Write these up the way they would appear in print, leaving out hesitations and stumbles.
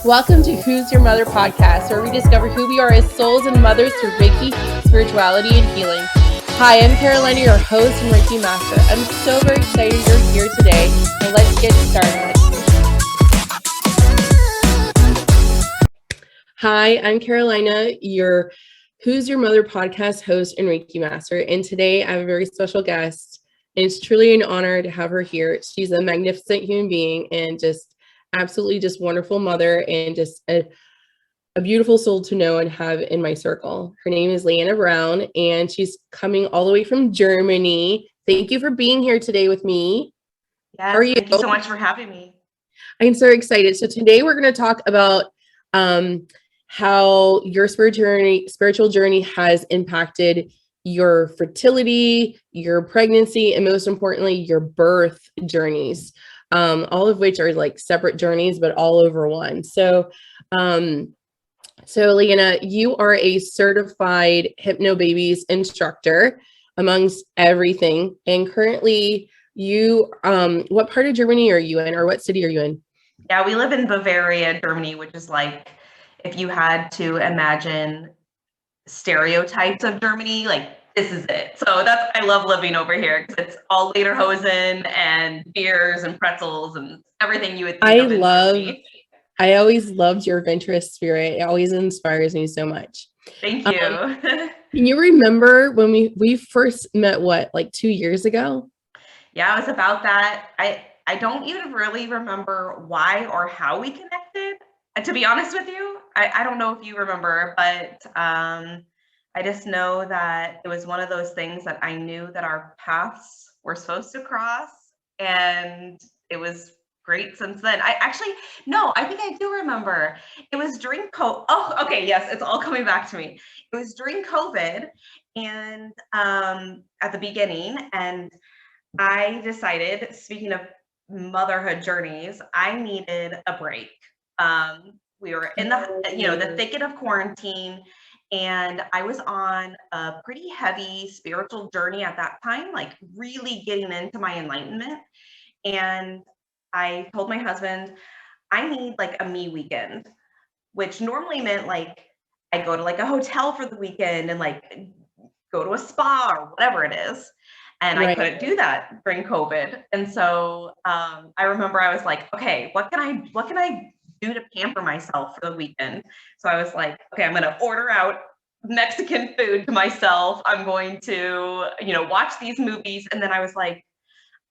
Welcome to Who's Your Mother podcast, where we discover who we are as souls and mothers through Reiki, spirituality, and healing. Hi, I'm Carolina, your host and Reiki master. I'm so very excited you're here today, and let's get started. Hi, I'm Carolina, your Who's Your Mother podcast host and Reiki master, and today I have a very special guest, and it's truly an honor to have her here. She's a magnificent human being and just absolutely just wonderful mother and just a beautiful soul to know and have in my circle. Her name is Leanna Brown, and she's coming all the way from Germany. Thank you for being here today with me. Yes, thank you so much for having me. I'm so excited. So today we're going to talk about how your spiritual journey has impacted your fertility, your pregnancy, and most importantly, your birth journeys, all of which are like separate journeys, but all over one. So Leanna, you are a certified hypnobabies instructor amongst everything. And currently you, what part of Germany are you in, or what city are you in? Yeah, we live in Bavaria, Germany, which is like, if you had to imagine stereotypes of Germany, like this is it. So I love living over here because it's all lederhosen and beers and pretzels and everything you would think of in Germany. I always loved your adventurous spirit. It always inspires me so much. Thank you. Can you remember when we first met, like 2 years ago? Yeah, it was about that. I don't even really remember why or how we connected. To be honest with you, I don't know if you remember, but I just know that it was one of those things that I knew that our paths were supposed to cross, and it was great since then. I think I do remember. It was during COVID. Oh, okay, yes, it's all coming back to me. It was during COVID, and at the beginning, and I decided, speaking of motherhood journeys, I needed a break. We were in the thicket of quarantine, and I was on a pretty heavy spiritual journey at that time, like really getting into my enlightenment. And I told my husband, I need like a me weekend, which normally meant like I go to like a hotel for the weekend and like go to a spa or whatever it is. And I couldn't do that during COVID. And so I remember I was like, okay, what can I do to pamper myself for the weekend? So I was like, okay, I'm going to order out Mexican food to myself. I'm going to, watch these movies. And then I was like,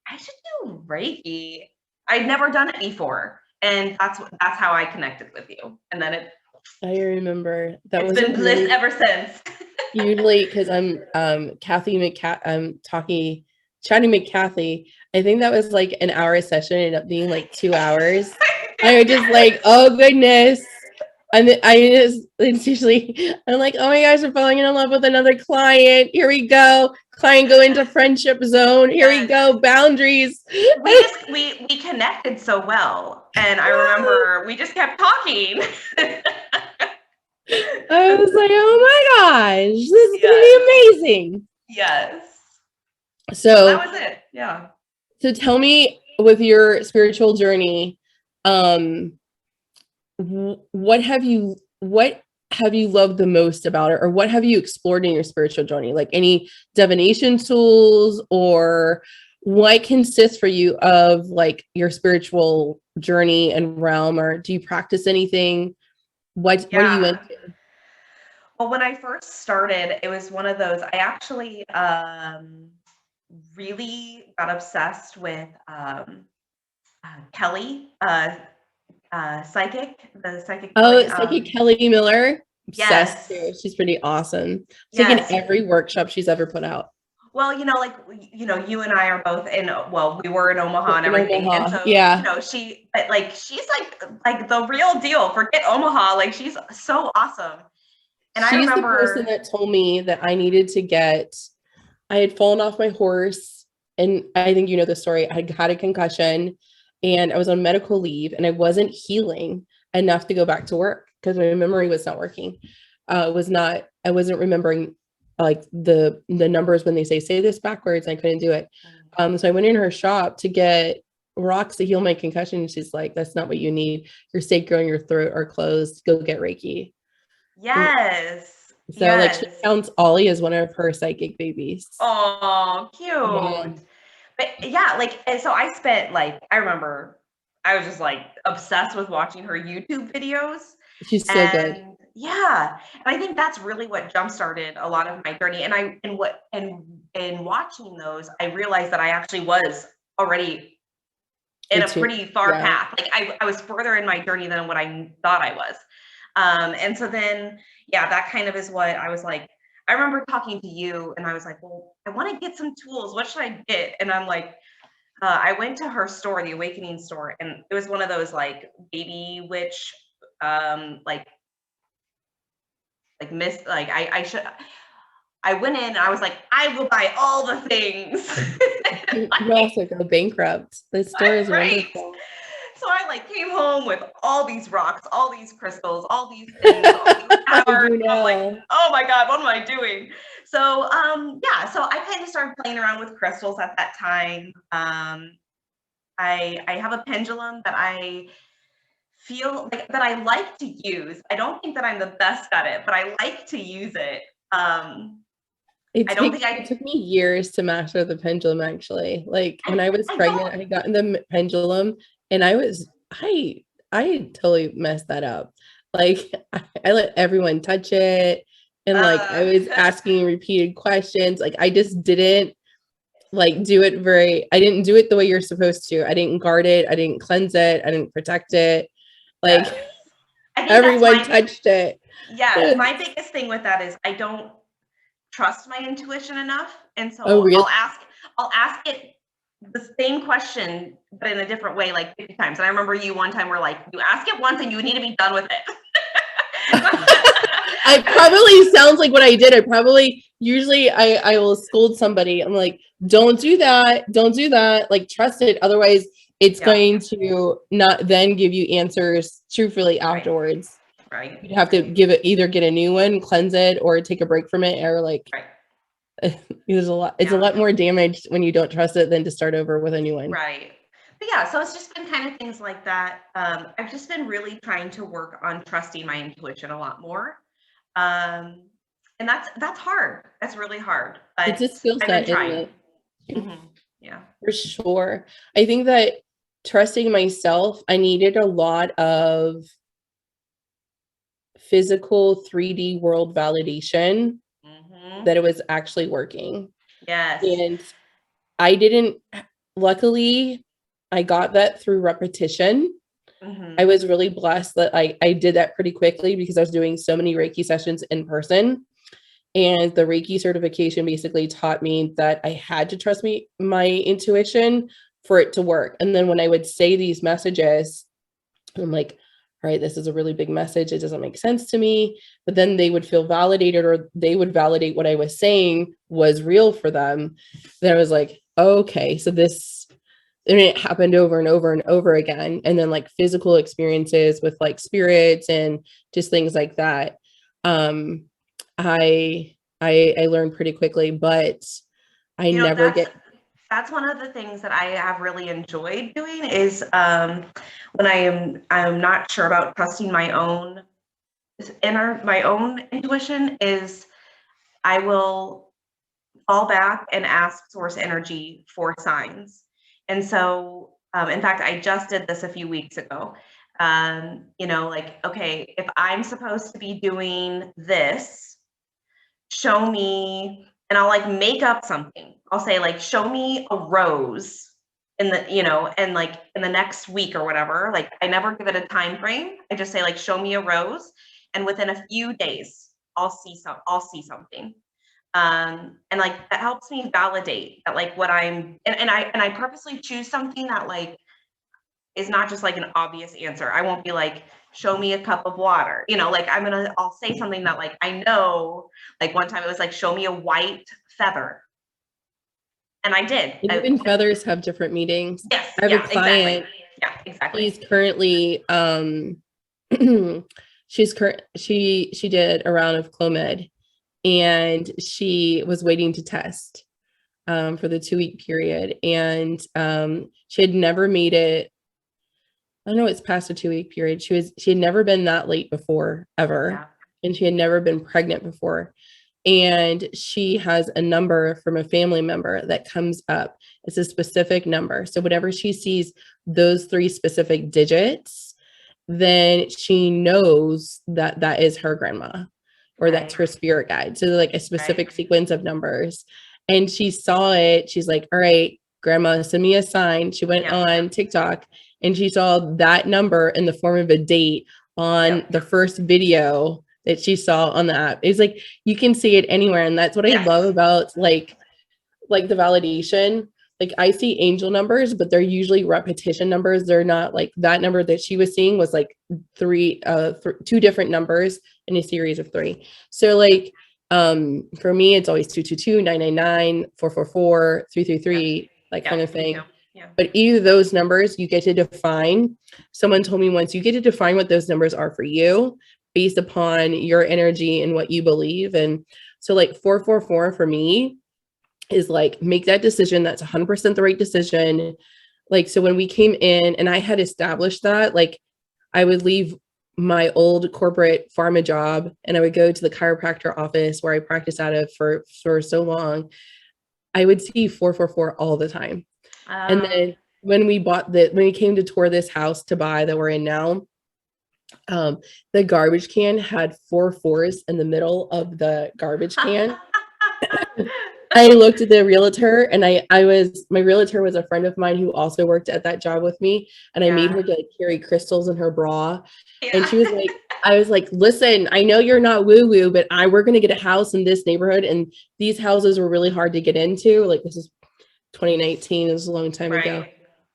I should do Reiki. I'd never done it before. And that's how I connected with you. And then I remember that it's been bliss ever since. Usually, because I'm chatting McCathy. I think that was like an hour session, ended up being like 2 hours. I was just like, oh goodness. And it's usually, I'm like, oh my gosh, I'm falling in love with another client. Here we go. Client go into friendship zone. Here we go. Boundaries. We connected so well. And I remember we just kept talking. I was like, oh my gosh, this is going to be amazing. Yes. So that was it. Yeah. So tell me, with your spiritual journey, what have you loved the most about it, or what have you explored in your spiritual journey? Like any divination tools, or what consists for you of like your spiritual journey and realm, or do you practice anything? What are you into? Well, when I first started, it was one of those, I actually really got obsessed with Kelly, psychic. Psychic Kelly Miller. Obsessed. Yes. She's pretty awesome. She's taken every workshop she's ever put out. Well, you and I are both we were in Omaha and everything. And so, she's like the real deal. Forget Omaha. Like, she's so awesome. And she's the person that told me that I had fallen off my horse, and I think you know the story. I had a concussion, and I was on medical leave, and I wasn't healing enough to go back to work because my memory was not working. I wasn't remembering like the numbers when they say this backwards. I couldn't do it. So I went in her shop to get rocks to heal my concussion. And she's like, that's not what you need. Your sacral and your throat are closed. Go get Reiki. Yes. So like she Yes. counts Ollie as one of her psychic babies. Oh, Yeah. cute. But yeah, like, and so I spent like, I remember I was just like obsessed with watching her YouTube videos. She's so good. And yeah, and I think that's really what jump started a lot of my journey. And in watching those, I realized that I actually was already in a pretty far path. Like I was further in my journey than what I thought I was. And so then, yeah, that kind of is what I was like. I remember talking to you and I was like, well, I want to get some tools. What should I get? And I'm like, I went to her store, the Awakening store, and it was one of those like baby witch, like miss, like I went in and I was like, I will buy all the things. You also go bankrupt. The store is wonderful. So I like came home with all these rocks, all these crystals, all these things, all these powers. I'm like, oh my God, what am I doing? So yeah, so I kind of started playing around with crystals at that time. I have a pendulum that I feel like that I like to use. I don't think that I'm the best at it, but I like to use it. It took me years to master the pendulum, actually. Like when I was pregnant, I had gotten the pendulum and I totally messed that up. Like I let everyone touch it and like I was asking repeated questions. Like I just didn't like do it I didn't do it the way you're supposed to. I didn't guard it. I didn't cleanse it. I didn't protect it. Like everyone touched it. Yeah, my biggest thing with that is I don't trust my intuition enough, and so I'll ask it the same question but in a different way like 50 times. And I remember you one time were like, you ask it once and you need to be done with it. I probably sounds like what I did. Usually I will scold somebody. I'm like, don't do that, like trust it, otherwise it's going to not then give you answers truthfully afterwards. Right. You'd have to either get a new one, cleanse it, or take a break from it, or like it's a lot more damage when you don't trust it than to start over with a new one. Right. But yeah, so it's just been kind of things like that. I've just been really trying to work on trusting my intuition a lot more. And that's hard. That's really hard. But it's a skill set, isn't it? Mm-hmm. Yeah. For sure. I think that trusting myself, I needed a lot of physical 3D world validation that it was actually working. Yes. And I didn't, luckily, I got that through repetition. I was really blessed that I did that pretty quickly because I was doing so many Reiki sessions in person. And the Reiki certification basically taught me that I had to trust my intuition for it to work. And then when I would say these messages, I'm like, all right, this is a really big message. It doesn't make sense to me. But then they would feel validated, or they would validate what I was saying was real for them. Then I was like, okay, so this, and it happened over and over and over again. And then like physical experiences with like spirits and just things like that. I learned pretty quickly, but that's one of the things that I have really enjoyed doing is when I'm not sure about trusting my own intuition, is I will fall back and ask source energy for signs. And so in fact, I just did this a few weeks ago. Like, okay, if I'm supposed to be doing this, show me, and I'll like make up something. I'll say like, show me a rose in the, and like in the next week or whatever. Like I never give it a time frame. I just say like, show me a rose. And within a few days, I'll see something. And like, that helps me validate that like what and I purposely choose something that like is not just like an obvious answer. I won't be like, show me a cup of water, like I'll say something that like I know. Like one time it was like, show me a white feather, and I did. Even feathers have different meanings. Yes, I have a client. Exactly. Yeah, exactly. She's currently she did a round of Clomid and she was waiting to test. for the 2-week period. And she had never made it. I know it's past a 2-week period. She had never been that late before, ever. Yeah. And she had never been pregnant before. And she has a number from a family member that comes up. It's a specific number. So whenever she sees those 3 specific digits, then she knows that that is her grandma, or that's her spirit guide. So like a specific sequence of numbers. And she saw it. She's like, all right, grandma, send me a sign. She went on TikTok and she saw that number in the form of a date on the first video that she saw on the app. It's like, you can see it anywhere. And that's what I love about like the validation. Like I see angel numbers, but they're usually repetition numbers. They're not like that number that she was seeing was like 2 different numbers in a series of 3. So like, for me, it's always 222, 999, 444, 333, like kind of thing. But either of those numbers you get to define. Someone told me once, you get to define what those numbers are for you based upon your energy and what you believe. And so like 444 for me is like, make that decision. That's 100% the right decision. Like, so when we came in and I had established that, like I would leave my old corporate pharma job and I would go to the chiropractor office where I practiced out of for so long. I would see 444 all the time. And then when we came to tour this house to buy that we're in now, the garbage can had 4 4s in the middle of the garbage can. I looked at the realtor and my realtor was a friend of mine who also worked at that job with me. And I made her like carry crystals in her bra. And she was like, I was like, listen, I know you're not woo woo, but we're going to get a house in this neighborhood. And these houses were really hard to get into. Like this is 2019, it was a long time ago,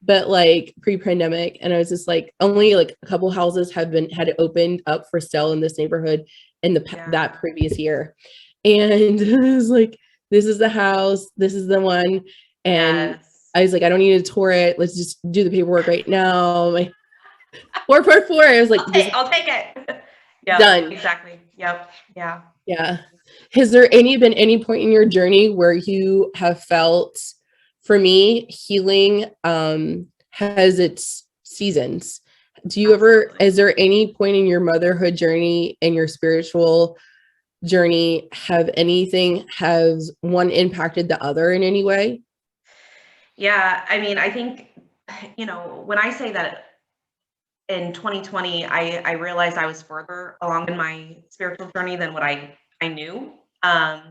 but like pre-pandemic. And I was just like, only like a couple houses had opened up for sale in this neighborhood in that previous year. And it was like, this is the house, this is the one. And I was like, I don't need to tour it. Let's just do the paperwork right now. Like 444. I was like, I'll take it. Done. Exactly. Yep. Yeah. Yeah. Has there been any point in your journey where you have felt, for me, healing has its seasons? Do you is there any point in your motherhood journey and your spiritual journey, has one impacted the other in any way? Yeah. I mean, I think, when I say that in 2020, I realized I was further along in my spiritual journey than what I knew. I've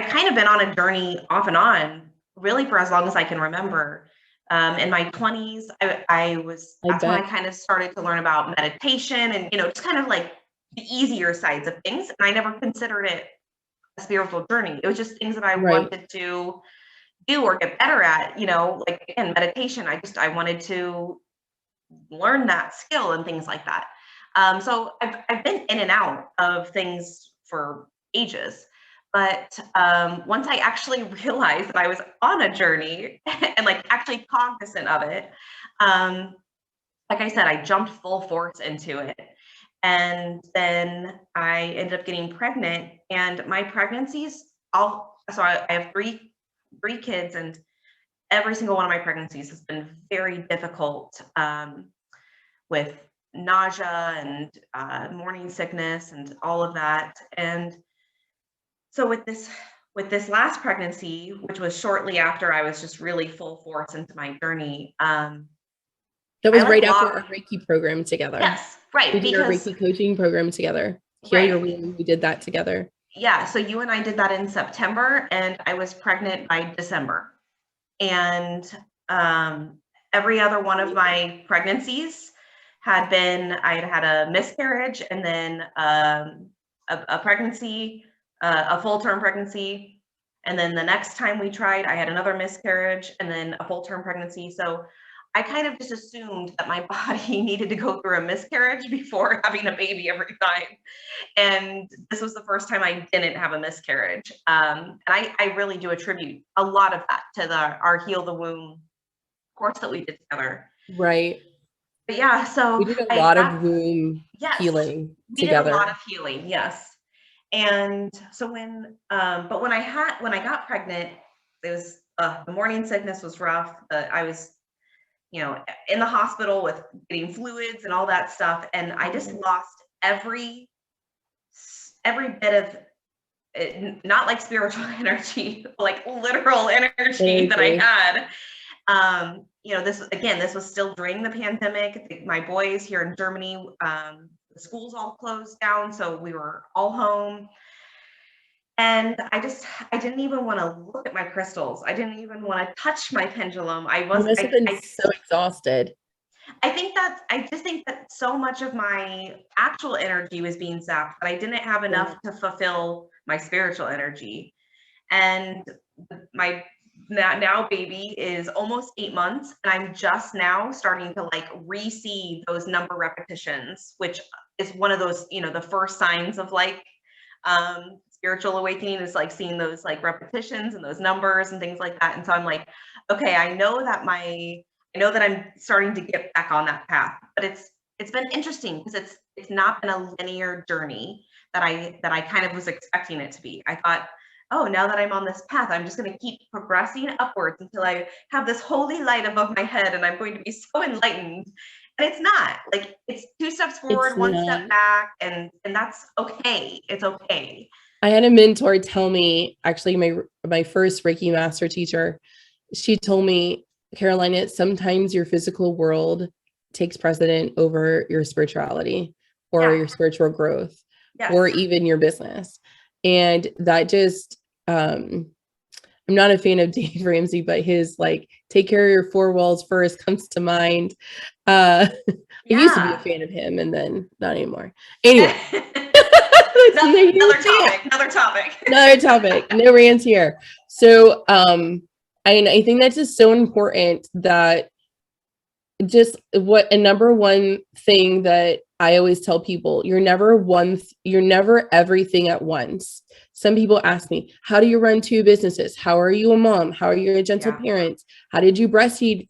kind of been on a journey off and on really for as long as I can remember. In my 20s, that's when I kind of started to learn about meditation and, just kind of like the easier sides of things. And I never considered it a spiritual journey. It was just things that I wanted to do or get better at, like again, meditation. I wanted to learn that skill and things like that. So I've been in and out of things for ages. But once I actually realized that I was on a journey and like actually cognizant of it, like I said, I jumped full force into it. And then I ended up getting pregnant, and my pregnancies, I have three kids, and every single one of my pregnancies has been very difficult with nausea and morning sickness and all of that. And so with this last pregnancy, which was shortly after I was just really full force into my journey. That was right after our Reiki program together. Yes, right. We did our Reiki coaching program together. We did that together. Yeah. So you and I did that in September, and I was pregnant by December. And every other one of my pregnancies I had had a miscarriage, and then a pregnancy, a full-term pregnancy. And then the next time we tried, I had another miscarriage and then a full-term pregnancy. So I kind of just assumed that my body needed to go through a miscarriage before having a baby every time. And this was the first time I didn't have a miscarriage. And I really do attribute a lot of that to our Heal the Womb course that we did together. Right. But yeah, so we did a lot of womb healing together. We did a lot of healing, yes. And so when I got pregnant, the morning sickness was rough. I was, in the hospital with getting fluids and all that stuff. And I just lost every bit of not like spiritual energy, like literal energy that I had. This was still during the pandemic. My boys here in Germany, the schools all closed down, so we were all home. And I didn't even want to look at my crystals. I didn't even want to touch my pendulum. You must have been so exhausted. I just think that so much of my actual energy was being zapped, but I didn't have enough to fulfill my spiritual energy. And my now baby is almost 8 months, and I'm just now starting to like receive those number repetitions, which is one of those, the first signs of like spiritual awakening is like seeing those like repetitions and those numbers and things like that. And so I'm like, okay, I know that I'm starting to get back on that path, but it's been interesting because it's not been a linear journey that I kind of was expecting it to be. I thought, oh, now that I'm on this path, I'm just going to keep progressing upwards until I have this holy light above my head and I'm going to be so enlightened. And it's not. Like, it's 2 steps forward, 1 step back, and that's okay. It's okay. I had a mentor tell me, actually my first Reiki master teacher, she told me, Carolina, sometimes your physical world takes precedent over your spirituality or your spiritual growth or even your business. And that just, I'm not a fan of Dave Ramsey, but his like, take care of your 4 walls first comes to mind. I used to be a fan of him and then not anymore. Anyway. Another topic. No rants here. So, I think that's just so important that just a number one thing that I always tell people, you're never everything at once. Some people ask me, how do you run 2 businesses? How are you a mom? How are you a gentle parent? How did you breastfeed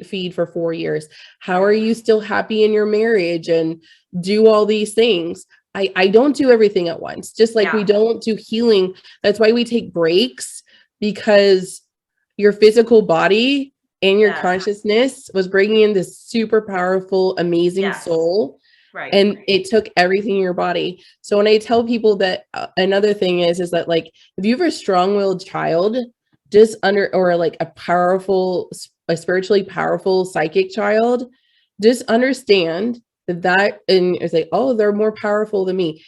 feed for 4 years? How are you still happy in your marriage and do all these things? I don't do everything at once, just like we don't do healing. That's why we take breaks, because your physical body and your consciousness was bringing in this super powerful, amazing soul. Right. And it took everything in your body. So when I tell people that another thing is that like, if you have a strong-willed child, or like a spiritually powerful psychic child, just understand that, and it's like, oh, they're more powerful than me.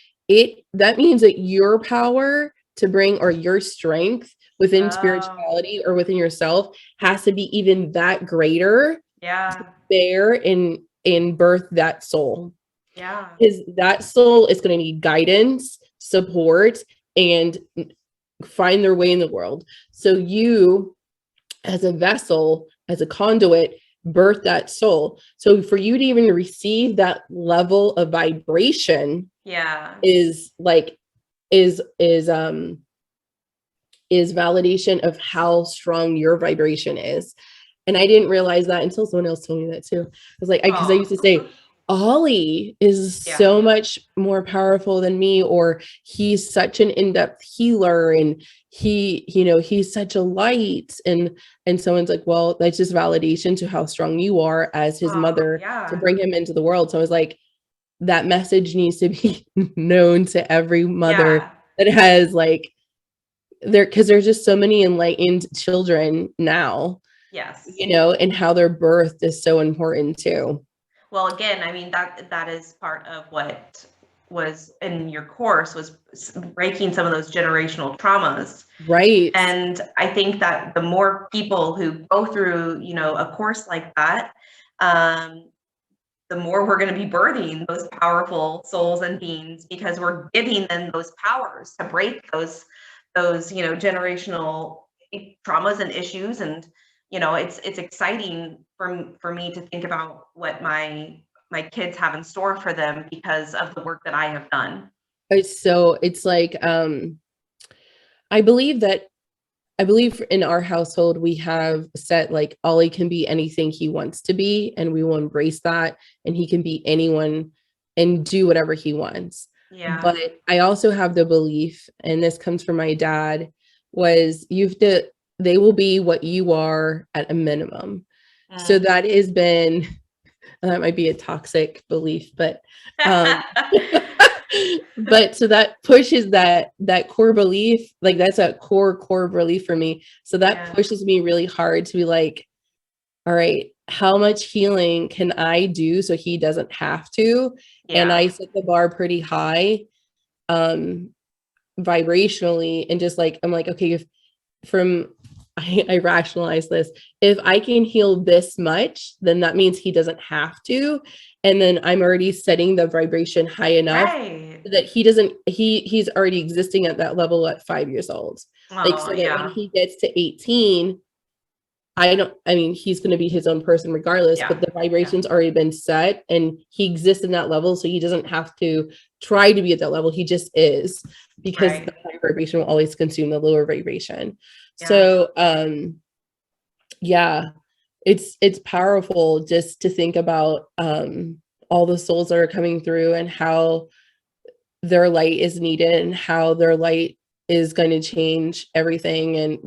That means that your power to bring, or your strength within spirituality or within yourself, has to be even that greater to bear and birth that soul. Because that soul is going to need guidance, support, and find their way in the world. So you, as a vessel, as a conduit, birth that soul. So for you to even receive that level of vibration is validation of how strong your vibration is. And I didn't realize that until someone else told me that too. I was like, because I used to say, Ollie is so much more powerful than me, or he's such an in-depth healer, and he's such a light. And someone's like, well, that's just validation to how strong you are as his mother to bring him into the world. So I was like, that message needs to be known to every mother that has like because there's just so many enlightened children now. And how their birth is so important too. Well, again, I mean, that is part of what was in your course, was breaking some of those generational traumas. Right. And I think that the more people who go through, a course like that, the more we're going to be birthing those powerful souls and beings, because we're giving them those powers to break those generational traumas and issues. And it's exciting for me to think about what my kids have in store for them because of the work that I have done. It's like, I believe in our household, we have set like Ollie can be anything he wants to be, and we will embrace that, and he can be anyone and do whatever he wants. But I also have the belief, and this comes from my dad, was you have to they will be what you are at a minimum. So Mm. that has been, that might be a toxic belief, but but so that pushes that core belief, like that's a core belief for me. So that pushes me really hard to be like, all right, how much healing can I do so he doesn't have to? And I set the bar pretty high, vibrationally, and just like, I'm like, okay, if from I rationalize this, if I can heal this much, then that means he doesn't have to. And then I'm already setting the vibration high enough that he doesn't, he's already existing at that level at 5 years old. Like, so that when he gets to 18, I mean, he's going to be his own person regardless, but the vibration's already been set and he exists in that level. So he doesn't have to try to be at that level. He just is, because the higher vibration will always consume the lower vibration. So, it's powerful just to think about, all the souls that are coming through and how their light is needed and how their light is going to change everything. And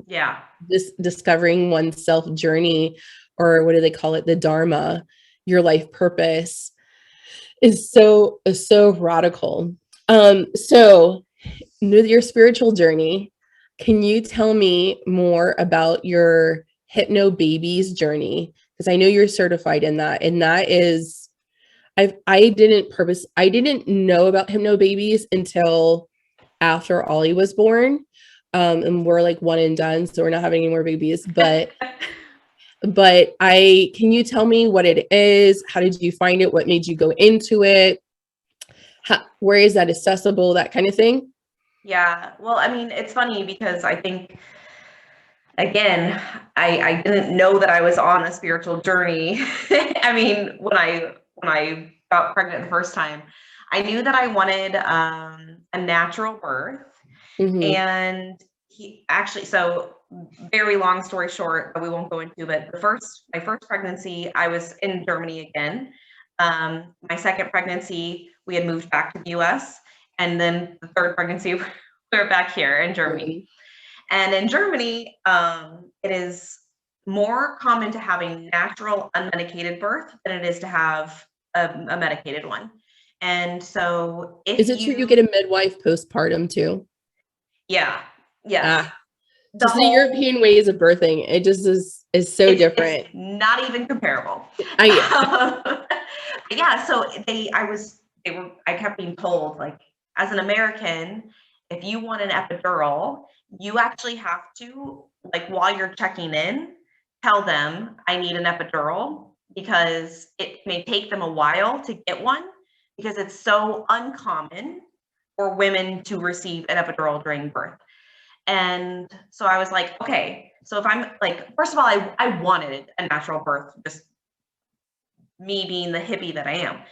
this discovering oneself journey, or what do they call it? The Dharma, your life purpose, is so radical. So with your spiritual journey, can you tell me more about your Hypno Babies journey? Because I know you're certified in that, and that is, I didn't know about Hypno Babies until after Ollie was born. And we're like one and done, so we're not having any more babies. But can you tell me what it is? How did you find it? What made you go into it? Where is that accessible? That kind of thing. Yeah. Well, I mean, it's funny because I think, again, I didn't know that I was on a spiritual journey. I mean, when I got pregnant the first time, I knew that I wanted a natural birth. And he actually, so very long story short, but we won't go into, but my first pregnancy, I was in Germany again. My second pregnancy, we had moved back to the US. And then the third pregnancy, we're back here in Germany. And in Germany, it is more common to have a natural unmedicated birth than it is to have a medicated one. And so is it true you get a midwife postpartum too? Yeah. Yes. Just the European ways of birthing, it just is so different. It's not even comparable. Yeah. So I kept being told, like, as an American, if you want an epidural, you actually have to, like, while you're checking in, tell them I need an epidural, because it may take them a while to get one, because it's so uncommon for women to receive an epidural during birth. And so I was like, okay, so if I'm like, first of all, I wanted a natural birth, just me being the hippie that I am.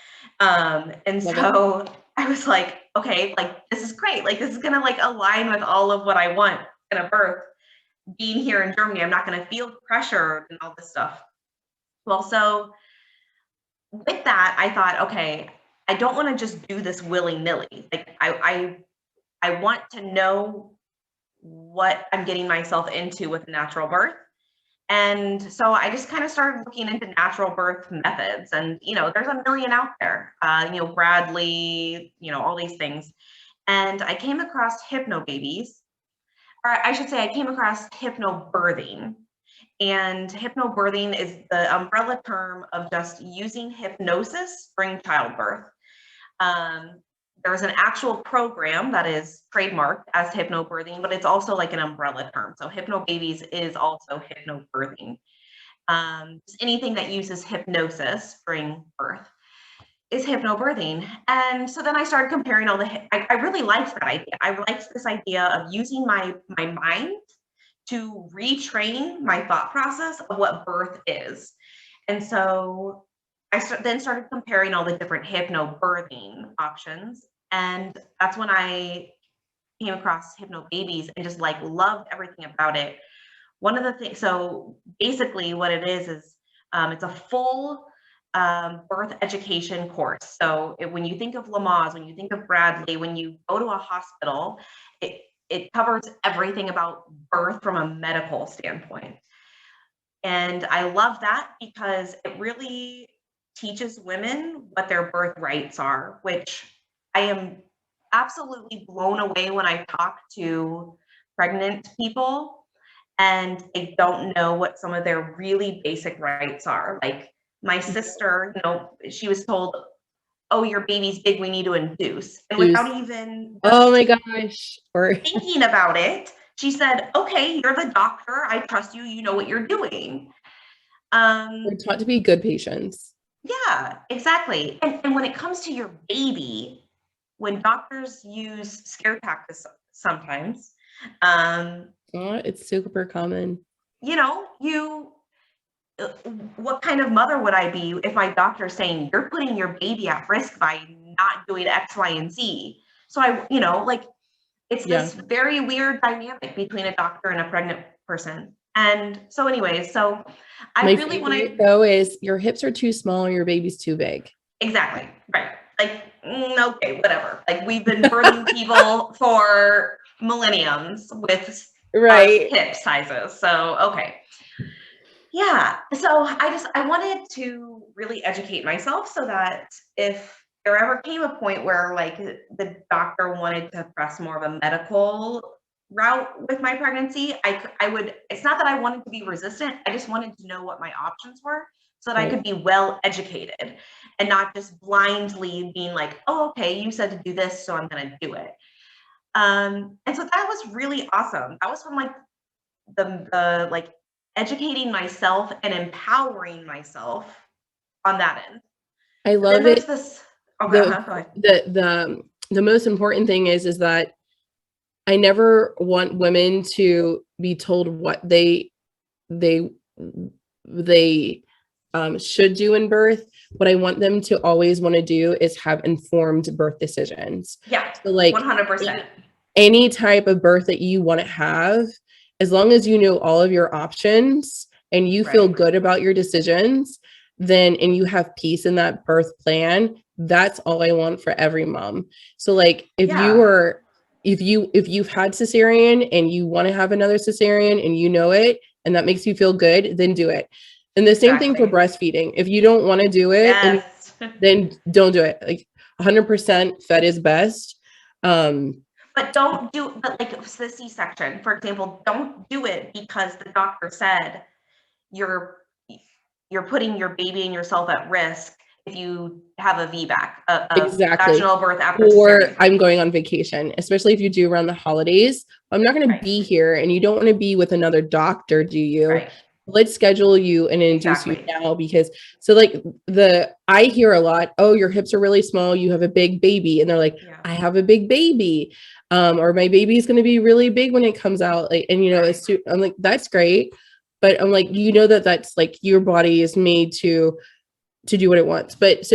And so I was like, okay, like, this is great. Like, this is going to like align with all of what I want in a birth. Being here in Germany, I'm not going to feel pressured and all this stuff. Well, so with that, I thought, okay, I don't want to just do this willy-nilly. Like, I want to know what I'm getting myself into with natural birth. And so I just kind of started looking into natural birth methods, and, there's a million out there, Bradley, all these things. And I came across Hypno Babies, or I should say I came across hypnobirthing. And hypnobirthing is the umbrella term of just using hypnosis during childbirth. There's an actual program that is trademarked as hypnobirthing, but it's also like an umbrella term. So Hypno Babies is also hypnobirthing. Just anything that uses hypnosis during birth is hypnobirthing. And so then I started comparing all I really liked that idea. I liked this idea of using my mind to retrain my thought process of what birth is. And so then started comparing all the different hypnobirthing options. And that's when I came across Hypno Babies and just like loved everything about it. One of the things, so basically what it is it's a full birth education course. So when you think of Lamaze, when you think of Bradley, when you go to a hospital, it covers everything about birth from a medical standpoint. And I love that because it really teaches women what their birth rights are, which I am absolutely blown away when I talk to pregnant people and they don't know what some of their really basic rights are. Like my sister, she was told, oh, your baby's big, we need to induce. And without even oh my gosh, or thinking about it, she said, okay, you're the doctor. I trust you. You know what you're doing. we're taught to be good patients. Yeah, exactly. And when it comes to your baby, when doctors use scare tactics sometimes, It's super common. What kind of mother would I be if my doctor's saying you're putting your baby at risk by not doing X, Y, and Z? So it's this very weird dynamic between a doctor and a pregnant person. And so anyways, My really want to though is your hips are too small or your baby's too big. Exactly. Right. Like, okay, whatever. Like we've been birthing people for millenniums with hip sizes. So, okay. Yeah. So I wanted to really educate myself so that if there ever came a point where like the doctor wanted to press more of a medical route with my pregnancy, I would, it's not that I wanted to be resistant. I just wanted to know what my options were so that I could be well educated and not just blindly being like, oh, okay, you said to do this, so I'm going to do it. And so that was really awesome. That was from like the like educating myself and empowering myself on that end. I love it. The most important thing is that I never want women to be told what they should do in birth. What I want them to always want to do is have informed birth decisions. Yeah. So like 100%. Any type of birth that you want to have, as long as you know all of your options and you feel good about your decisions, then, and you have peace in that birth plan, that's all I want for every mom. So like, if you've had cesarean and you want to have another cesarean and you know it, and that makes you feel good, then do it. And the same thing for breastfeeding. If you don't want to do it, then don't do it. Like 100% fed is best. But like the C-section, for example, don't do it because the doctor said you're putting your baby and yourself at risk if you have a VBAC, vaginal birth after cesarean. I'm going on vacation, especially if you do around the holidays. I'm not going to be here and you don't want to be with another doctor, do you? Right. Let's schedule you and induce you now because I hear a lot, oh, your hips are really small, you have a big baby. And they're like, I have a big baby. Or my baby is going to be really big when it comes out. Like, and I'm like, that's great. But I'm like, that's like your body is made to do what it wants. But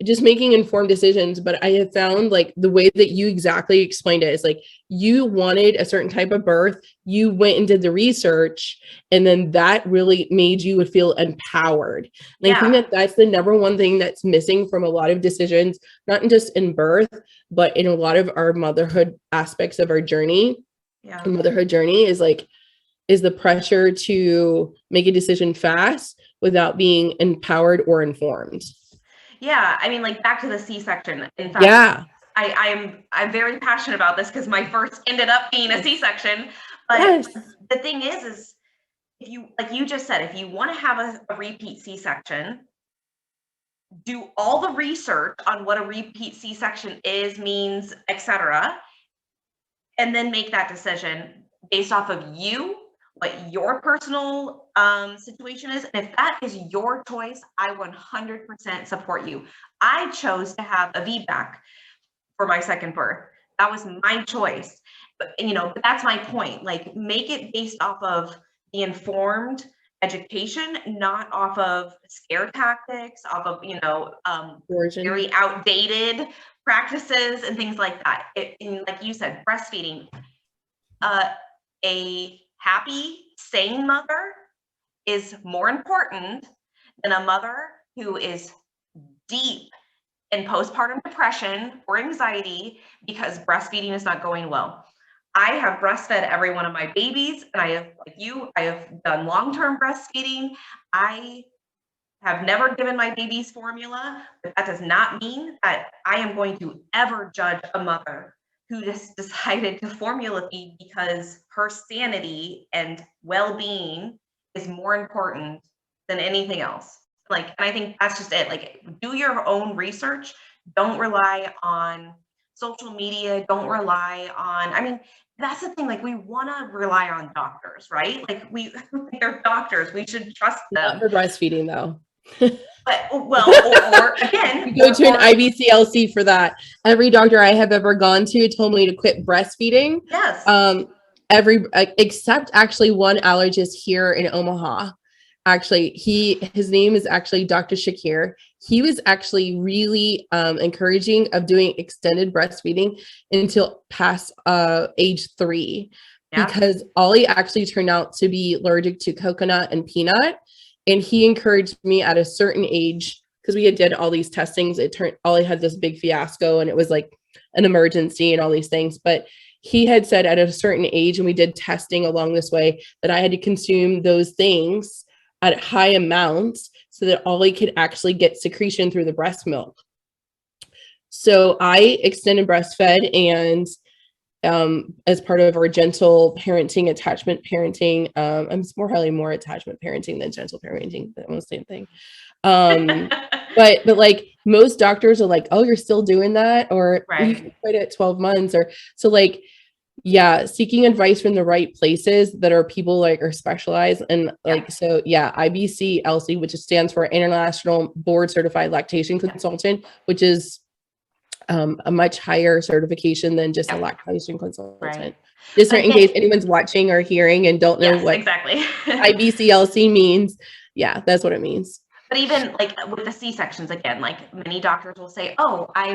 just making informed decisions. But I have found like the way that you exactly explained it is like you wanted a certain type of birth, you went and did the research, and then that really made you feel empowered. And I think that that's the number one thing that's missing from a lot of decisions, not just in birth, but in a lot of our motherhood aspects of our journey. Motherhood journey is the pressure to make a decision fast without being empowered or informed. Yeah, I mean, like back to the C-section. In fact, I'm very passionate about this because my first ended up being a C-section. But the thing is if you, like you just said, if you want to have a repeat C-section, do all the research on what a repeat C-section is, means, etc., and then make that decision based off of you, what your personal situation is. And if that is your choice, I 100% support you. I chose to have a VBAC for my second birth. That was my choice. But that's my point. Like, make it based off of the informed education, not off of scare tactics, off of, very outdated practices and things like that. And like you said, breastfeeding, a happy, sane mother is more important than a mother who is deep in postpartum depression or anxiety because breastfeeding is not going well. I have breastfed every one of my babies, and I have, like you, I have done long-term breastfeeding. I have never given my babies formula, but that does not mean that I am going to ever judge a mother who just decided to formula feed because her sanity and well-being is more important than anything else. Like, and I think that's just it. Like, do your own research. Don't rely on social media. Don't rely on, I mean, that's the thing. Like, we want to rely on doctors, right? Like, they're doctors. We should trust Not them. for breastfeeding though. But well, or again, you go to an IBCLC for that. Every doctor I have ever gone to told me to quit breastfeeding. Yes. Except actually one allergist here in Omaha. Actually, his name is actually Dr. Shakir. He was actually really encouraging of doing extended breastfeeding until past age 3, because Ollie actually turned out to be allergic to coconut and peanut. And he encouraged me at a certain age, because we had did all these testings. Ollie had this big fiasco and it was like an emergency and all these things. But he had said at a certain age, and we did testing along this way, that I had to consume those things at high amounts so that Ollie could actually get secretion through the breast milk. So I extended breastfed, and as part of our gentle parenting, attachment parenting, I'm more attachment parenting than gentle parenting, but almost the same thing. But like most doctors are like, oh, you're still doing that, or right. You can quit at 12 months, or so like, yeah, seeking advice from the right places that are people like are specialized. And like, so yeah, IBCLC, which stands for International Board Certified Lactation Consultant, which is a much higher certification than just a lactation consultant. Right. Just in case anyone's watching or hearing and don't know what exactly IBCLC means. Yeah, that's what it means. But even like with the C-sections, again, like many doctors will say, oh, I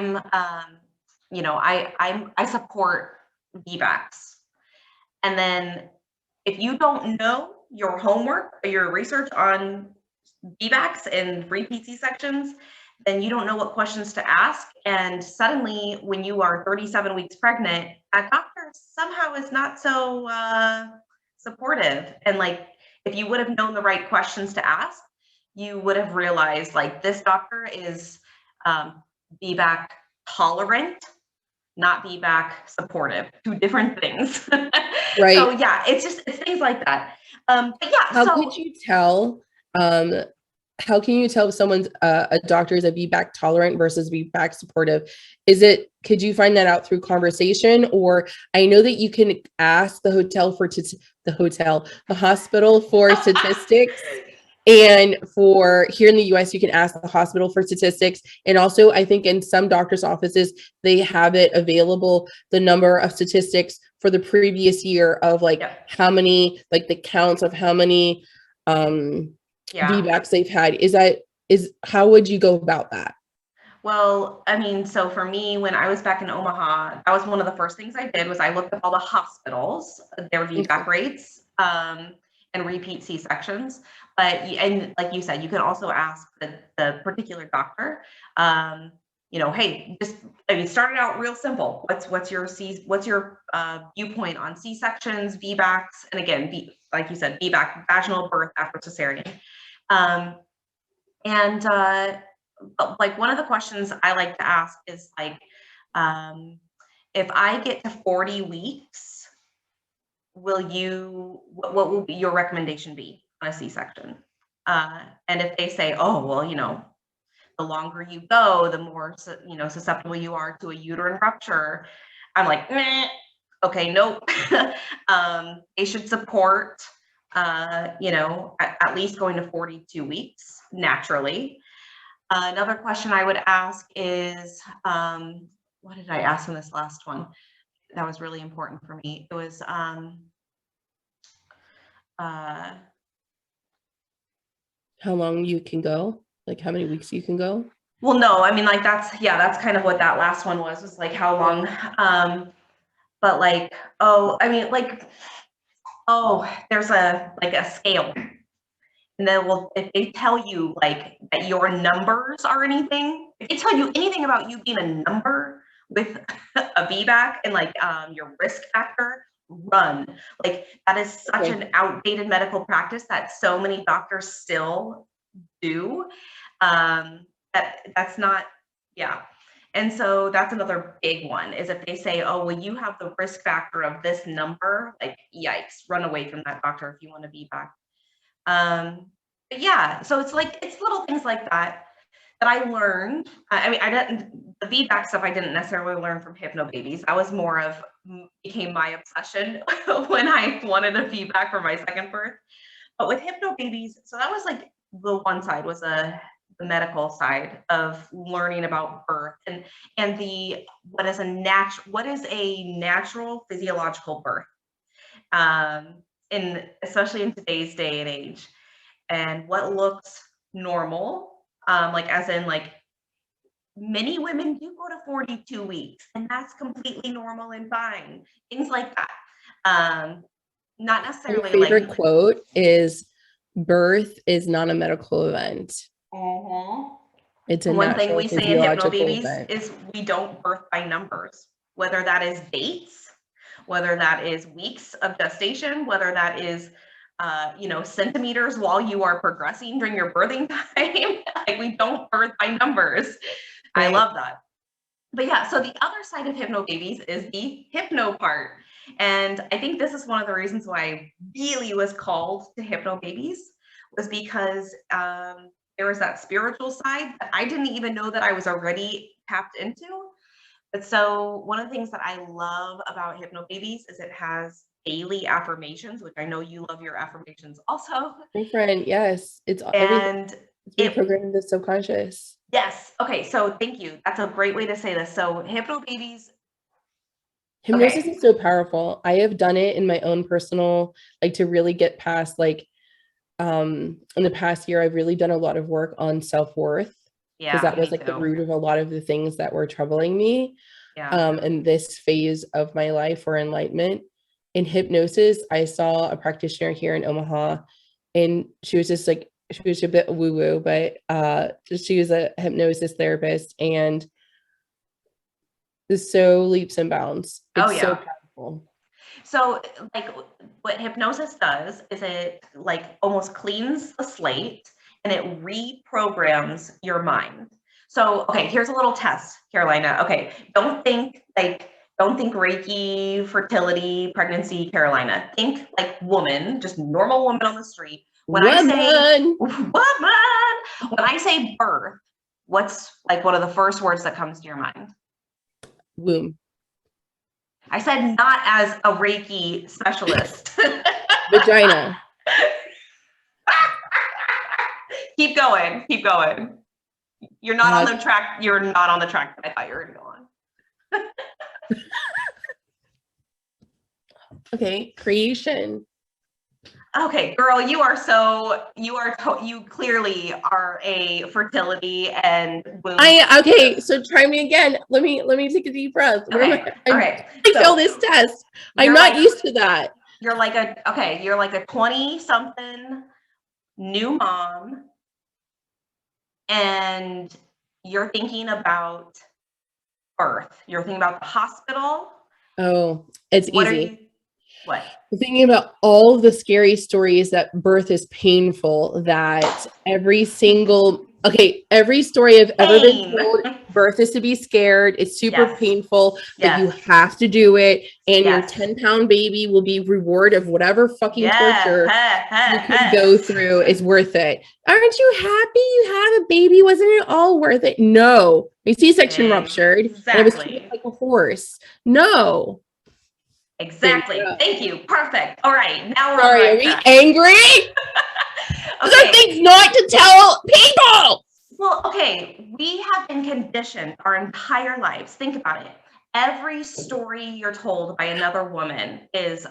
support VBACs. And then if you don't know your homework or your research on VBACs and repeat C-sections, then you don't know what questions to ask. And suddenly when you are 37 weeks pregnant, that doctor somehow is not so supportive. And like, if you would have known the right questions to ask, you would have realized like this doctor is VBAC tolerant, not VBAC supportive, 2 different things. Right. So yeah, it's things like that. But yeah. How could you tell? How can you tell if someone's a doctor is a VBAC tolerant versus VBAC supportive? Could you find that out through conversation? Or I know that you can ask the hospital for statistics. And for here in the US, you can ask the hospital for statistics. And also, I think in some doctors' offices, they have it available, the number of statistics for the previous year of like how many, like the counts of how many VBACs they've had. How would you go about that? Well, I mean, so for me, when I was back in Omaha, that was one of the first things I did was I looked up all the hospitals, their VBAC rates, and repeat C-sections. And like you said, you can also ask the particular doctor, hey, started out real simple. What's your viewpoint on C-sections, VBACs, and again, like you said, VBAC, vaginal birth after cesarean. Like one of the questions I like to ask is like, if I get to 40 weeks, what will your recommendation be on a C-section? And if they say, oh, well, the longer you go, the more, susceptible you are to a uterine rupture. I'm like, okay, nope. They should support, at least going to 42 weeks naturally. Another question I would ask is, what did I ask in this last one? That was really important for me. It was, how long you can go, like how many weeks you can go? Well, no, I mean, like that's kind of what that last one was like how long, but like, there's a scale. And then if they tell you like that your numbers are anything, if they tell you anything about you being a number with a VBAC and like your risk factor run. Like that is such an outdated medical practice that so many doctors still do. That's not, yeah. And so that's another big one is if they say, oh, well, you have the risk factor of this number, like, yikes, run away from that doctor if you want to be back. But yeah, so it's like, it's little things like that that I learned. I mean, I didn't, the feedback stuff I didn't necessarily learn from hypnobabies. That was more of, became my obsession when I wanted the feedback for my second birth. But with hypnobabies, so that was like the one side was the medical side of learning about birth and the what is a natural physiological birth, in especially in today's day and age, and what looks normal, like as in like many women do go to 42 weeks and that's completely normal and fine, things like that. Not My necessarily favorite like quote is birth is not a medical event. It's a one thing natural we say in physiological hypnobabies event. is we don't birth by numbers, whether that is dates, whether that is weeks of gestation, whether that is centimeters while you are progressing during your birthing time. Like we don't birth by numbers. I Right. love that. But yeah, so the other side of hypnobabies is the hypno part. And I think this is one of the reasons why I really was called to hypnobabies was because there was that spiritual side that I didn't even know that I was already tapped into. But so one of the things that I love about hypnobabies is it has daily affirmations, which I know you love your affirmations also. My friend, yes, it's everything. And It's reprogramming the subconscious. yes. Okay. So thank you. That's a great way to say this. So hypnobabies. Hypnosis is so powerful. I have done it in my own personal, like to really get past like in the past year, I've really done a lot of work on self-worth because that was like the root of a lot of the things that were troubling me. In this phase of my life or enlightenment. In hypnosis, I saw a practitioner here in Omaha, and she was just like, she was a bit woo-woo, but she was a hypnosis therapist, and is so leaps and bounds. It's so powerful. So like what hypnosis does is it like almost cleans the slate and it reprograms your mind. So, okay, here's a little test, Carolina. Okay, don't think Reiki, fertility, pregnancy, Carolina. Think like woman, just normal woman on the street. When I say woman, when I say birth, what's like one of the first words that comes to your mind? Womb. I said not as a Reiki specialist. Vagina. Keep going. Keep going. You're not on the track. You're not on the track that I thought you were going to go on. Okay, creation. Okay, girl, you clearly are a fertility and womb. Okay, so try me again. Let me take a deep breath. Okay. I fail this test. I'm not used to that. You're like a 20-something new mom, and you're thinking about birth. You're thinking about the hospital. Oh, it's easy. What? I'm thinking about all of the scary stories that birth is painful, that every story I've ever been told, birth is to be scared. It's super painful, but you have to do it. And your 10-pound baby will be reward of whatever fucking torture you can go through is worth it. Aren't you happy you have a baby? Wasn't it all worth it? No. My C-section ruptured and I was treated like a horse. No. Exactly. Thank you. Perfect. All right. Now we're sorry. Are we angry? Those are things not to tell people. Well, okay. We have been conditioned our entire lives. Think about it. Every story you're told by another woman is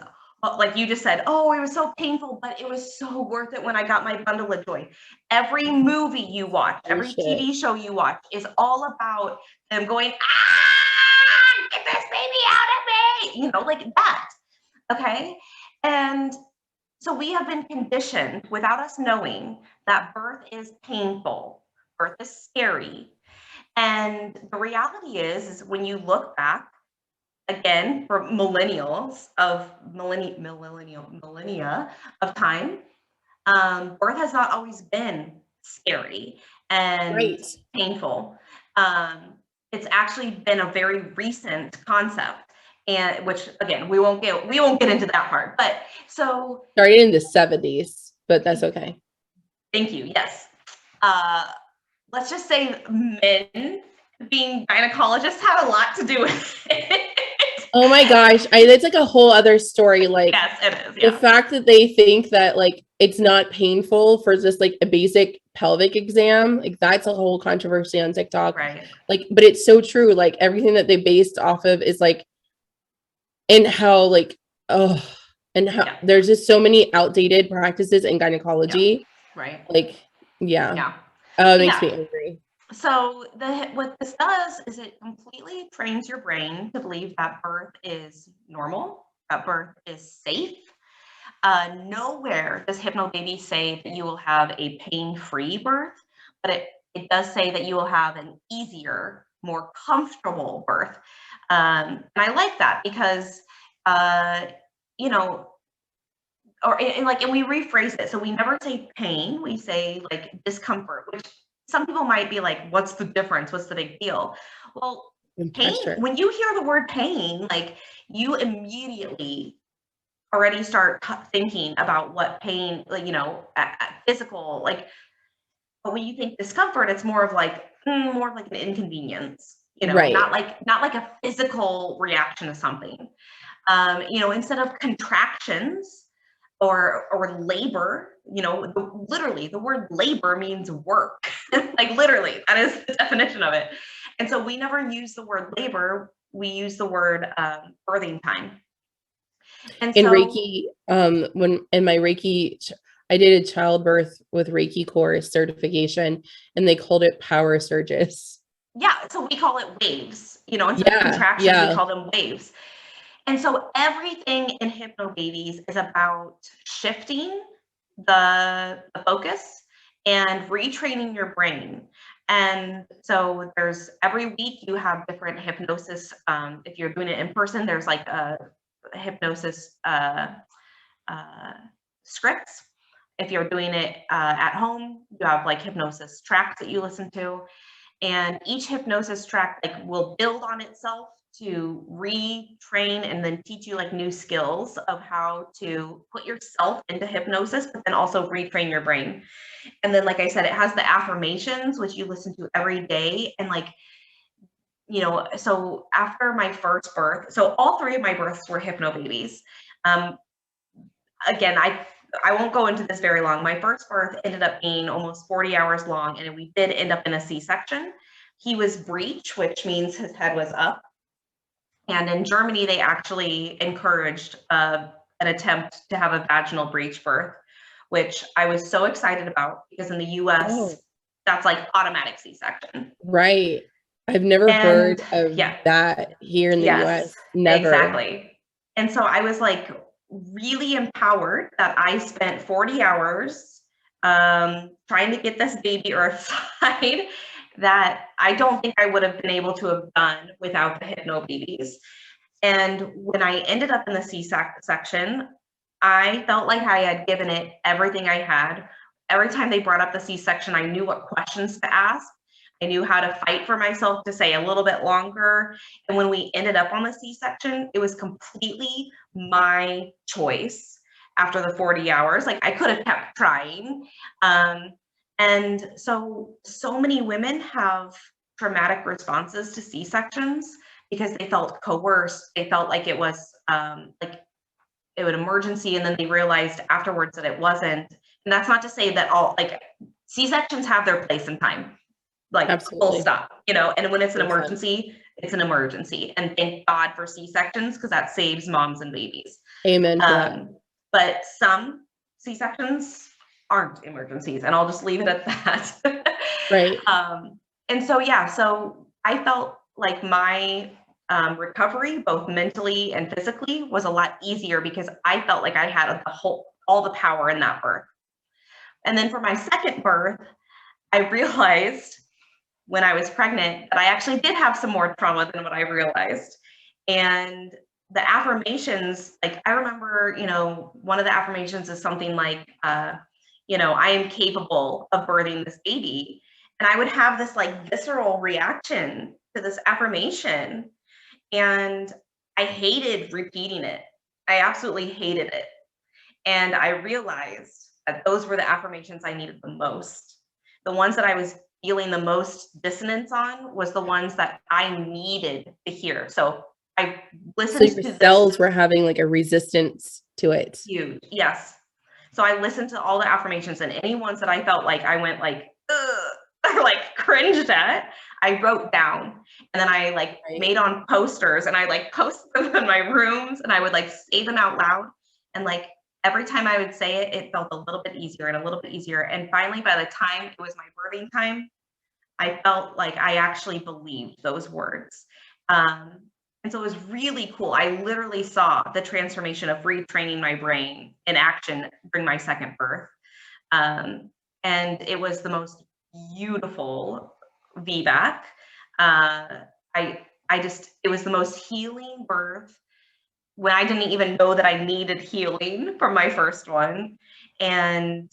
like you just said, oh, it was so painful, but it was so worth it when I got my bundle of joy. Every movie you watch, every TV show you watch is all about them going, get this baby out of me, like that. Okay. And so we have been conditioned without us knowing that birth is painful, birth is scary. And the reality is when you look back, again, for millennia of time, birth has not always been scary and Right. painful. It's actually been a very recent concept, and which again we won't get into that part. But so Started in the 70s, but that's okay. thank you. Yes. Let's just say men being gynecologists had a lot to do with it. Oh my gosh. That's like a whole other story. Like, Yes, it is. the Yeah. fact that they think that like it's not painful for just like a basic pelvic exam, like that's a whole controversy on TikTok. Right. Like, but it's so true. Like everything that they based off of is like, and how like, oh, and how there's just so many outdated practices in gynecology. Right. Like, yeah. Yeah. It makes me angry. So what this does is it completely trains your brain to believe that birth is normal, that birth is safe. Nowhere does Hypnobaby say that you will have a pain-free birth, but it does say that you will have an easier, more comfortable birth. And I like that because, you know, and we rephrase it. So we never say pain, we say like discomfort, which some people might be like, what's the difference? What's the big deal? Well, pain, when you hear the word pain, like you immediately already start thinking about what pain, like, physical, like, but when you think discomfort, it's more of like, more like an inconvenience, Right. not like a physical reaction to something. Instead of contractions or labor, literally the word labor means work. Like literally, that is the definition of it. And so we never use the word labor, we use the word birthing time. And in so, Reiki, when in my Reiki, I did a childbirth with Reiki course certification, and they called it power surges. Yeah, so we call it waves. Instead of contractions, we call them waves. And so everything in Hypnobabies is about shifting the focus and retraining your brain. And so there's every week you have different hypnosis. If you're doing it in person, there's like a hypnosis scripts. If you're doing it at home, you have like hypnosis tracks that you listen to. And each hypnosis track like will build on itself to retrain and then teach you like new skills of how to put yourself into hypnosis, but then also retrain your brain. And then, like I said, it has the affirmations, which you listen to every day. And like, so after my first birth, so all three of my births were Hypnobabies. Again, I won't go into this very long. My first birth ended up being almost 40 hours long, and we did end up in a C-section. He was breech, which means his head was up. And in Germany, they actually encouraged an attempt to have a vaginal breech birth, which I was so excited about because in the US, that's like automatic C-section. Right. I've never heard of that here in the US. Never. Exactly. And so I was like really empowered that I spent 40 hours trying to get this baby earthside that I don't think I would have been able to have done without the Hypnobabies. And when I ended up in the C-section, I felt like I had given it everything I had. Every time they brought up the C-section, I knew what questions to ask. I knew how to fight for myself to say a little bit longer. And when we ended up on the C-section, it was completely my choice after the 40 hours. Like I could have kept trying. And so many women have traumatic responses to C-sections because they felt coerced. They felt like it was like it was an emergency, and then they realized afterwards that it wasn't. And that's not to say that all like C-sections have their place in time. Like absolutely. Full stop, and when it's an emergency, it's an emergency. And thank God for C-sections because that saves moms and babies. Amen. But some C-sections aren't emergencies, and I'll just leave it at that. Right. And so, so I felt like my recovery, both mentally and physically, was a lot easier because I felt like I had all the power in that birth. And then for my second birth, I realized when I was pregnant that I actually did have some more trauma than what I realized. And the affirmations, like I remember, one of the affirmations is something like, I am capable of birthing this baby. And I would have this like visceral reaction to this affirmation. And I hated repeating it. I absolutely hated it. And I realized that those were the affirmations I needed the most. The ones that I was feeling the most dissonance on was the ones that I needed to hear. So I So listened your to this cells were having like a resistance to it. huge. Yes. So I listened to all the affirmations, and any ones that I felt like I went like, ugh, or like cringed at, I wrote down. And then I like made on posters, and I like posted them in my rooms, and I would like say them out loud. And like every time I would say it, it felt a little bit easier and a little bit easier. And finally, by the time it was my birthing time, I felt like I actually believed those words. And so it was really cool. I literally saw the transformation of retraining my brain in action during my second birth. And it was the most beautiful VBAC. It was the most healing birth when I didn't even know that I needed healing from my first one. And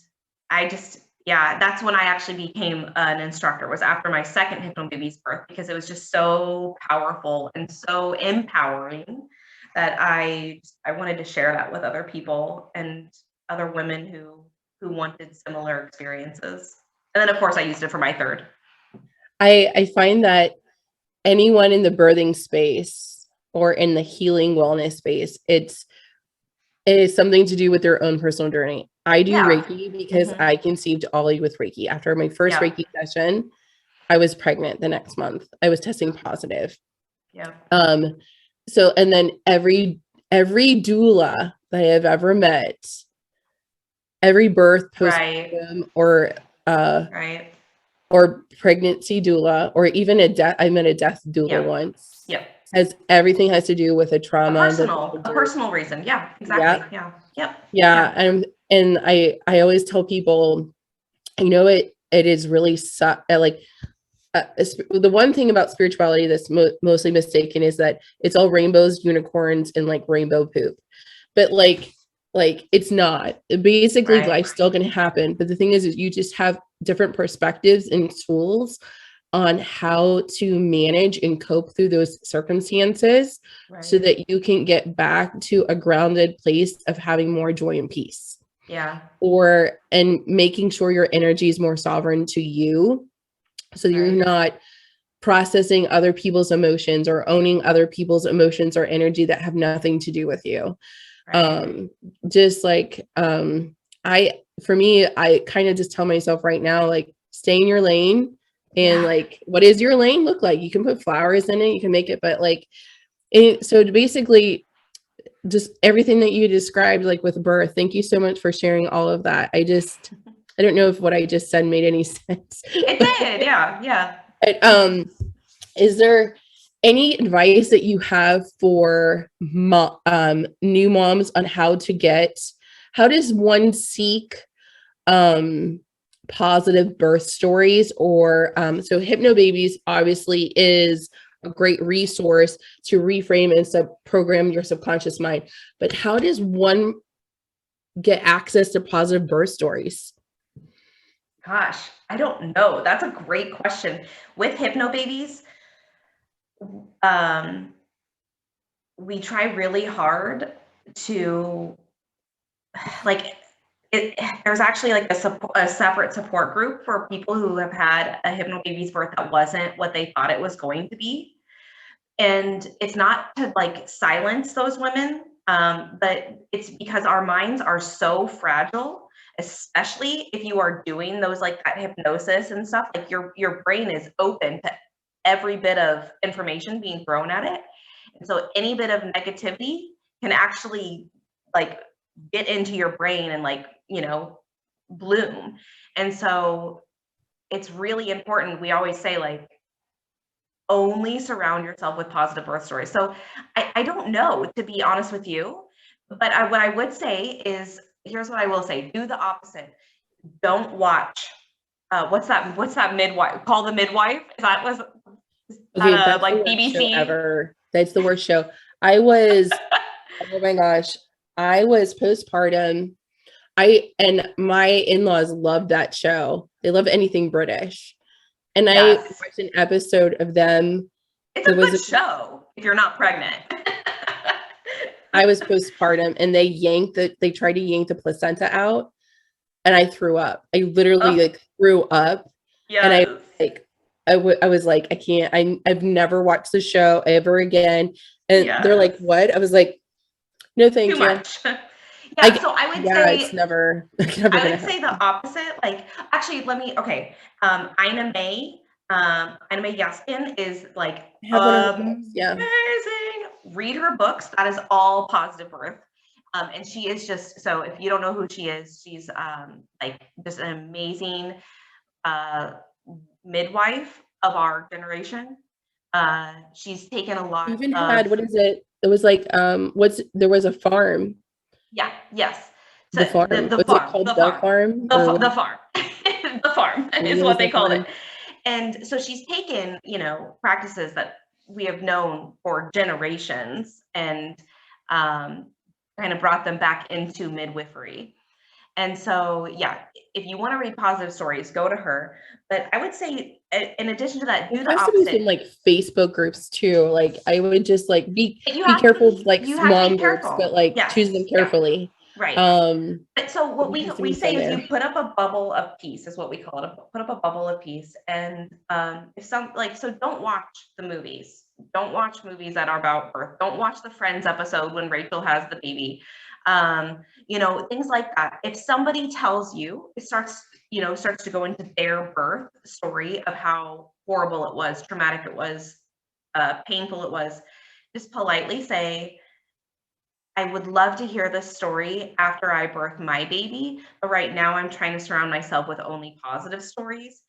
that's when I actually became an instructor, was after my second hypnobaby's birth, because it was just so powerful and so empowering that I wanted to share that with other people and other women who wanted similar experiences. And then of course I used it for my third. I find that anyone in the birthing space or in the healing wellness space, it is something to do with their own personal journey. I do Reiki because I conceived Ollie with Reiki. After my first Reiki session, I was pregnant the next month. I was testing positive. Yeah. So, and then every doula that I have ever met, every birth, postpartum, or pregnancy doula, or even I met a death doula once. Yep. Everything has to do with a trauma. A personal reason. Yeah, exactly. Yeah. And I always tell people, it is really like the one thing about spirituality that's mostly mistaken is that it's all rainbows, unicorns, and like rainbow poop. But like it's not. Basically, life's still going to happen. But the thing is you just have different perspectives and tools on how to manage and cope through those circumstances so that you can get back to a grounded place of having more joy and peace. Yeah. And making sure your energy is more sovereign to you. So you're not processing other people's emotions or owning other people's emotions or energy that have nothing to do with you. Just like, for me, I kind of just tell myself right now, like, stay in your lane. And like, what does your lane look like? You can put flowers in it, you can make it, but like, so basically just everything that you described, like with birth, thank you so much for sharing all of that. I don't know if what I just said made any sense. It did. Yeah. But, is there any advice that you have for new moms on how does one seek positive birth stories? Or so Hypnobabies obviously is a great resource to reframe and program your subconscious mind, but how does one get access to positive birth stories? Gosh, I don't know. That's a great question. With Hypnobabies, we try really hard to there's actually like a separate support group for people who have had a Hypnobabies birth that wasn't what they thought it was going to be. And it's not to like silence those women, but it's because our minds are so fragile, especially if you are doing those like that hypnosis and stuff. Like your brain is open to every bit of information being thrown at it. And so any bit of negativity can actually like get into your brain and like, bloom. And so it's really important. We always say like, only surround yourself with positive birth stories. So I don't know, to be honest with you, but what I would say is, here's what I will say: do the opposite. Don't watch. What's that midwife? Call the Midwife. Is that like BBC? Ever That's the worst show. I was, oh my gosh, I was postpartum. And my in-laws loved that show. They love anything British. And I Yes. watched an episode of them. It's a good show if you're not pregnant. I was postpartum and they tried to yank the placenta out and I threw up. I literally like threw up. Yes. And I was like, I can't, I've never watched the show ever again. And they're like, what? I was like, no, thank you. Too much. Yeah, so I would say it's never I would say the opposite. Like, actually, Ina May Yaskin is like amazing. Read her books. That is all positive birth. And she is just, so if you don't know who she is, she's like just an amazing midwife of our generation. She's taken a lot even had, what is it? It was like, there was a farm. Yeah, yes. So the farm. The farm. The farm? The farm. The farm is what they called it. And so she's taken, practices that we have known for generations and kind of brought them back into midwifery. And so, yeah, if you want to read positive stories, go to her. But I would say, in addition to that, do the opposite. There has to be some like Facebook groups too. Like I would just like be careful with like small groups, but like choose them carefully. Yeah. Right. But so what we say is you put up a bubble of peace is what we call it. Put up a bubble of peace, and so don't watch the movies. Don't watch movies that are about birth. Don't watch the Friends episode when Rachel has the baby. Things like that. If somebody tells you, it starts to go into their birth story of how horrible it was, traumatic it was, painful it was, just politely say, I would love to hear this story after I birth my baby, but right now I'm trying to surround myself with only positive stories.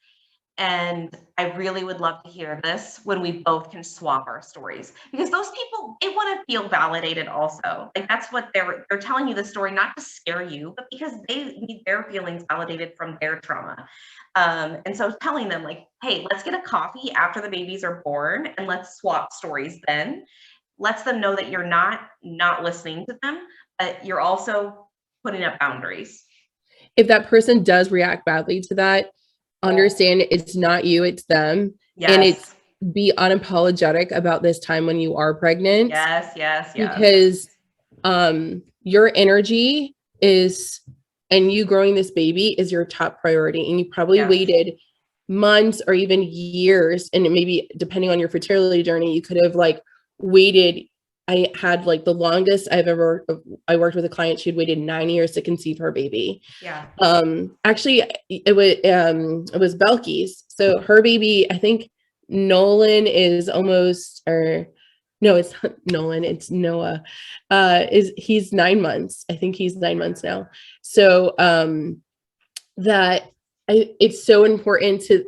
And I really would love to hear this when we both can swap our stories, because those people, they want to feel validated also. Like that's what they're telling you the story, not to scare you, but because they need their feelings validated from their trauma. And so telling them like, hey, let's get a coffee after the babies are born and let's swap stories then. Lets them know that you're not listening to them, but you're also putting up boundaries. If that person does react badly to that, understand it's not you, it's them. Yes. And it's be unapologetic about this time when you are pregnant. Yes. Because your energy is, and you growing this baby is your top priority. And you probably waited months or even years. And maybe depending on your fertility journey, you could have like waited. I had like the longest I worked with a client. She'd waited 9 years to conceive her baby. Yeah. Actually it was Belky's. So her baby, I think Nolan is almost, or no, it's not Nolan, it's Noah. He's 9 months. I think he's 9 months now. So it's so important to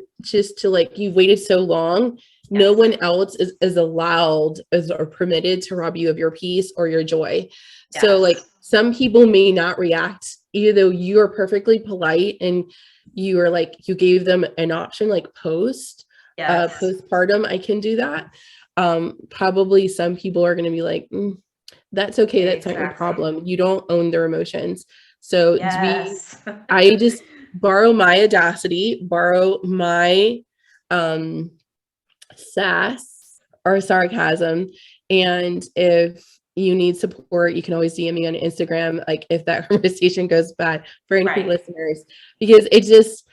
like, you've waited so long. Yes. No one else is allowed or permitted to rob you of your peace or your joy. Yes. So like some people may not react, even though you are perfectly polite and you are like, you gave them an option, like postpartum, I can do that. Probably some people are going to be like, that's okay. That's not your problem. You don't own their emotions. So I just borrow my audacity, borrow my, sass or sarcasm, and if you need support, you can always DM me on Instagram, like if that conversation goes bad, for any listeners, because it just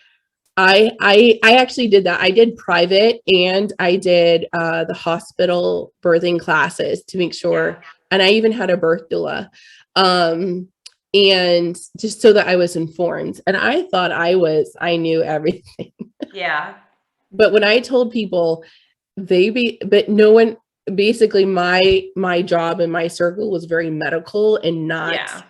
I actually did that. I did private and I did the hospital birthing classes to make sure, and I even had a birth doula, and just so that I was informed, and I thought I knew everything. But when I told people, but no one, basically my job and my circle was very medical and not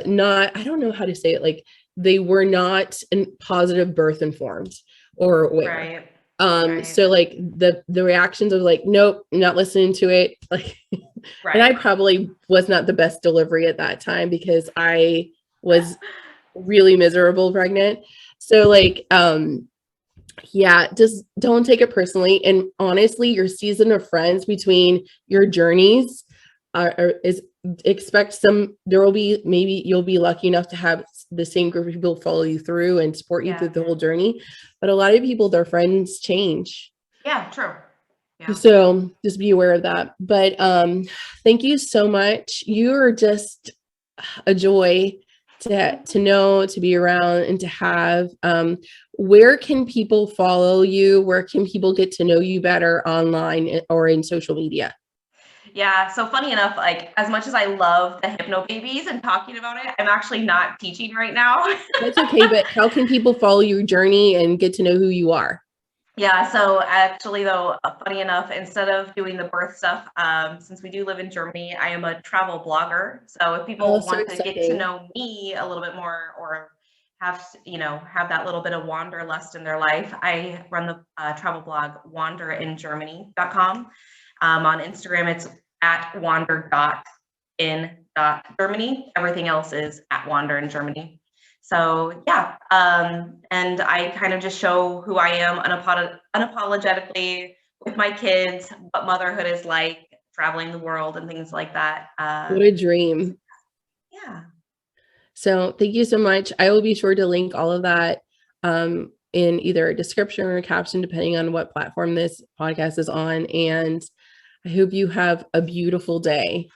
not, I don't know how to say it, like they were not positive birth informed or aware. So like the reactions of like, nope, not listening to it, like and I probably was not the best delivery at that time because I was really miserable pregnant. So like Yeah, just don't take it personally. And honestly, your season of friends between your journeys is expect there will be, maybe you'll be lucky enough to have the same group of people follow you through and support you through the whole journey. But a lot of people, their friends change. Yeah, true. Yeah. So just be aware of that. But thank you so much. You're just a joy to know, to be around, and to have. Where can people follow you? Where can people get to know you better online or in social media? Yeah, so funny enough, like as much as I love the hypno babies and talking about it, I'm actually not teaching right now. That's okay, but how can people follow your journey and get to know who you are? Yeah, so actually though, funny enough, instead of doing the birth stuff, since we do live in Germany, I am a travel blogger. So if Oh, people so want to get to exciting. know me a little bit more, or have that little bit of wanderlust in their life, I run the travel blog wanderingermany.com. On Instagram, it's at wander.in.germany. Everything else is at wander in Germany. So yeah, and I kind of just show who I am unapologetically with my kids, what motherhood is like, traveling the world and things like that. What a dream. Yeah. So thank you so much. I will be sure to link all of that in either a description or a caption, depending on what platform this podcast is on. And I hope you have a beautiful day.